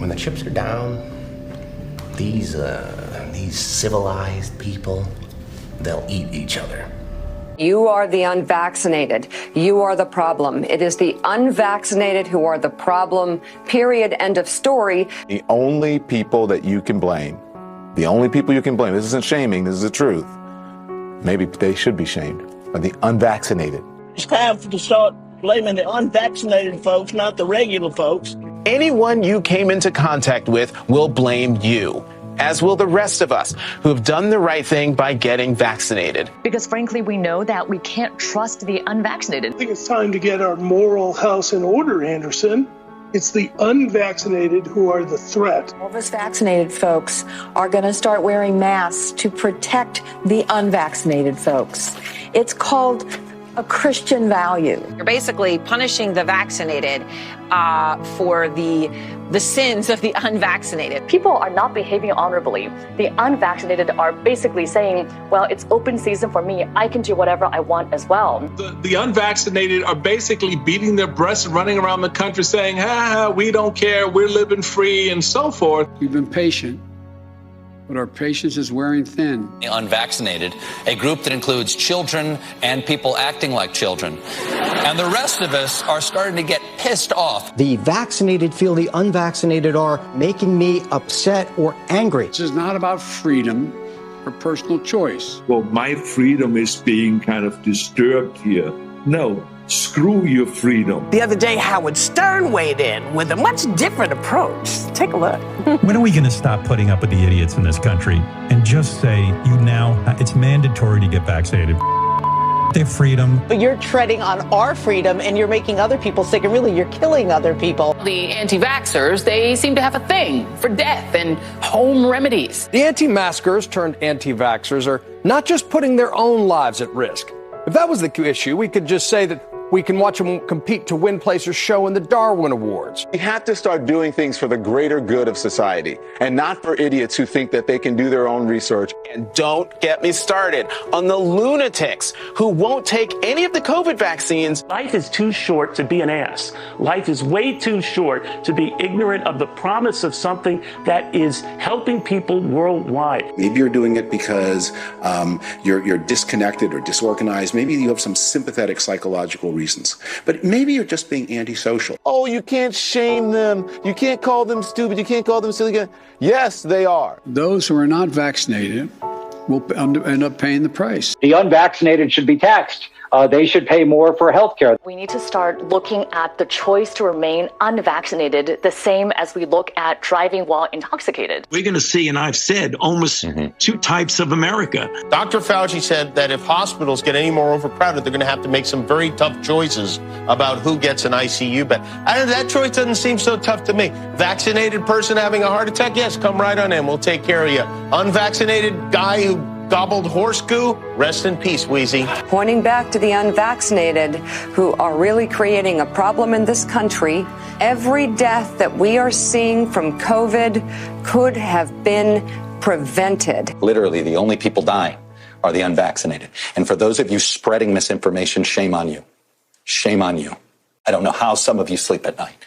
when the chips are down, these civilized people, they'll eat each other. You are the unvaccinated. You are the problem. It is the unvaccinated who are the problem, period, end of story. The only people that you can blame, this isn't shaming, this is the truth. Maybe they should be shamed, are the unvaccinated. It's time to start blaming the unvaccinated folks, not the regular folks. Anyone you came into contact with will blame you, as will the rest of us who have done the right thing by getting vaccinated. Because frankly, we know that we can't trust the unvaccinated. I think it's time to get our moral house in order, Anderson. It's the unvaccinated who are the threat. All of us vaccinated folks are going to start wearing masks to protect the unvaccinated folks. It's called a Christian value. You're basically punishing the vaccinated for the sins of the unvaccinated. People are not behaving honorably. The unvaccinated are basically saying, well, it's open season for me. I can do whatever I want as well. The unvaccinated are basically beating their breasts, running around the country saying, we don't care, we're living free, and so forth. We've been patient, but our patience is wearing thin. The unvaccinated, a group that includes children and people acting like children. And the rest of us are starting to get pissed off. The vaccinated feel the unvaccinated are making me upset or angry. This is not about freedom or personal choice. Well, my freedom is being kind of disturbed here. No. Screw your freedom. The other day, Howard Stern weighed in with a much different approach. Take a look. When are we going to stop putting up with the idiots in this country and just say, it's mandatory to get vaccinated? Their freedom. But you're treading on our freedom and you're making other people sick, and really you're killing other people. The anti-vaxxers, they seem to have a thing for death and home remedies. The anti-maskers turned anti-vaxxers are not just putting their own lives at risk. If that was the issue, we could just say that we can watch them compete to win place or show in the Darwin Awards. We have to start doing things for the greater good of society and not for idiots who think that they can do their own research. And don't get me started on the lunatics who won't take any of the COVID vaccines. Life is too short to be an ass. Life is way too short to be ignorant of the promise of something that is helping people worldwide. Maybe you're doing it because you're disconnected or disorganized. Maybe you have some sympathetic psychological reasons. But maybe you're just being antisocial. Oh, you can't shame them. You can't call them stupid. You can't call them silly. Yes, they are. Those who are not vaccinated will end up paying the price. The unvaccinated should be taxed. They should pay more for health care. We need to start looking at the choice to remain unvaccinated the same as we look at driving while intoxicated. We're going to see, and I've said, almost two types of America. Dr. Fauci said that if hospitals get any more overcrowded, they're going to have to make some very tough choices about who gets an ICU bed. That choice doesn't seem so tough to me. Vaccinated person having a heart attack, yes, come right on in. We'll take care of you. Unvaccinated guy who gobbled horse goo, rest in peace, Wheezy. Pointing back to the unvaccinated who are really creating a problem in this country. Every death that we are seeing from COVID could have been prevented. Literally, the only people dying are the unvaccinated. And for those of you spreading misinformation, shame on you. Shame on you. I don't know how some of you sleep at night.